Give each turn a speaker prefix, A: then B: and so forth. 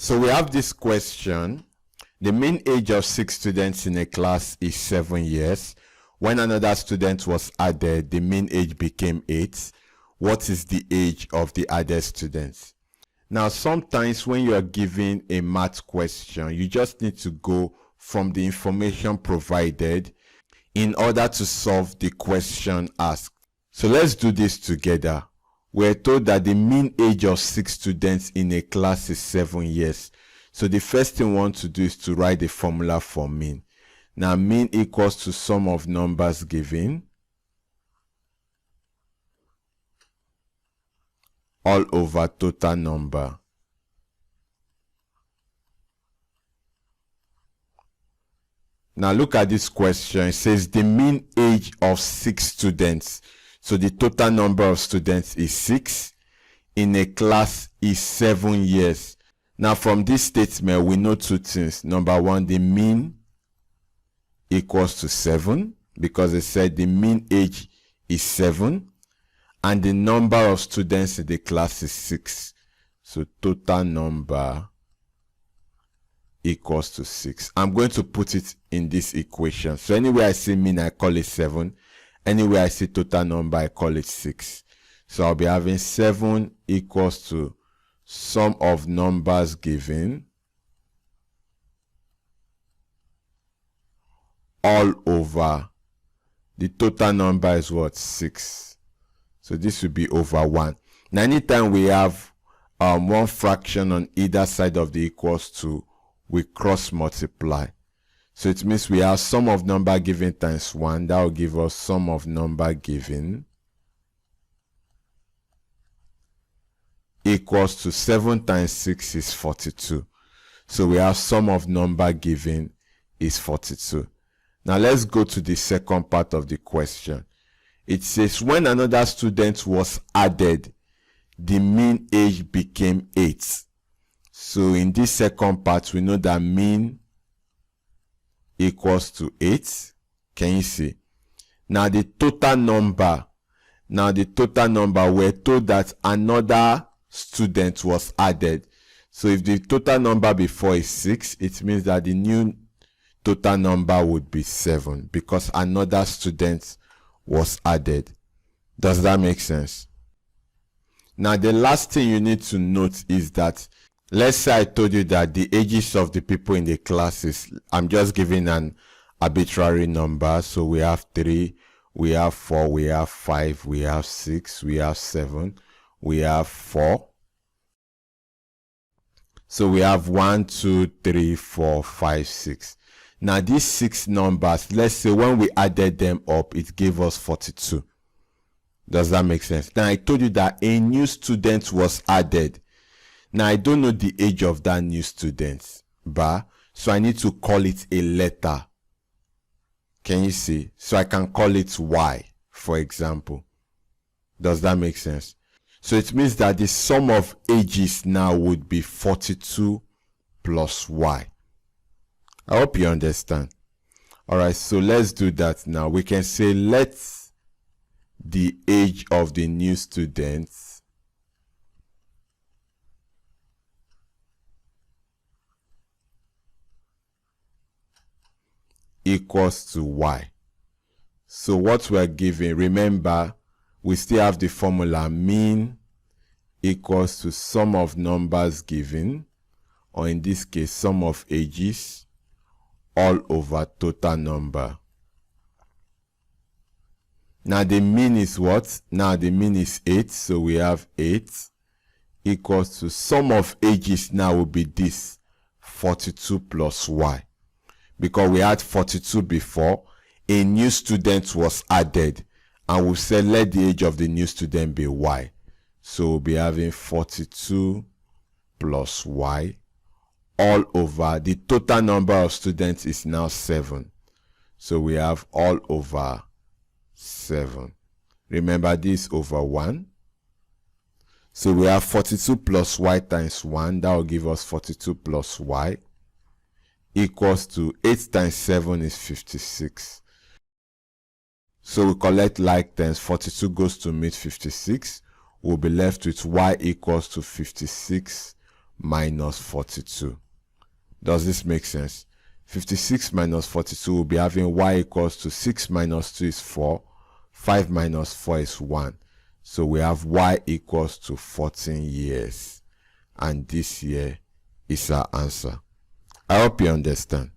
A: So we have this question. The mean age of 6 students in a class is 7 years. When another student was added, the mean age became 8. What is the age of the added students? Now, sometimes when you are given a math question, you just need to go from the information provided in order to solve the question asked. So let's do this together. We're told that the mean age of 6 students in a class is 7 years. So the first thing we want to do is to write the formula for mean. Now, mean equals to sum of numbers given all over total number. Now look at this question. It says the mean age of 6 students. So the total number of students is 6. In a class is 7 years. Now from this statement, we know two things. Number one, the mean equals to 7, because it said the mean age is 7. And the number of students in the class is 6. So total number equals to 6. I'm going to put it in this equation. So anywhere I see mean, I call it 7. Anywhere I see total number, I call it 6. So I'll be having 7 equals to sum of numbers given all over the total number is what? 6. So this will be over 1. Now anytime we have one fraction on either side of the equals to, we cross multiply. So it means we have sum of number given times 1. That will give us sum of number given equals to 7 times 6 is 42. So we have sum of number given is 42. Now let's go to the second part of the question. It says when another student was added, the mean age became 8. So in this second part, we know that mean equals to 8. Can you see? Now the total number, we're told that another student was added. So if the total number before is 6, it means that the new total number would be 7, because another student was added. Does that make sense? Now the last thing you need to note is that, let's say I told you that the ages of the people in the classes, I'm just giving an arbitrary number. So we have 3, we have 4, we have 5, we have 6, we have 7, we have 4. So we have 1, 2, 3, 4, 5, 6. Now these 6 numbers, let's say when we added them up, it gave us 42. Does that make sense? Now I told you that a new student was added. Now I don't know the age of that new student, so I need to call it a letter. Can you see? So I can call it Y, for example. Does that make sense? So it means that the sum of ages now would be 42 plus Y. I hope you understand. Alright, so let's do that now. We can say let the age of the new students equals to Y. So what we're given, remember, we still have the formula mean equals to sum of numbers given, or in this case, sum of ages, all over total number. Now the mean is what? Now the mean is 8, so we have 8 equals to sum of ages now will be this, 42 plus Y. Because we had 42 before, a new student was added, and we said let the age of the new student be Y. So we'll be having 42 plus Y all over the total number of students is now 7. So we have all over 7. Remember this over 1. So we have 42 plus Y times 1. That will give us 42 plus Y equals to 8 times 7 is 56. So we collect like terms. 42 goes to meet 56. We'll be left with Y equals to 56 minus 42. Does this make sense? 56 minus 42 will be having y equals to 6 minus 2 is 4, 5 minus 4 is 1. So we have y equals to 14 years. And this here is our answer. I hope you understand.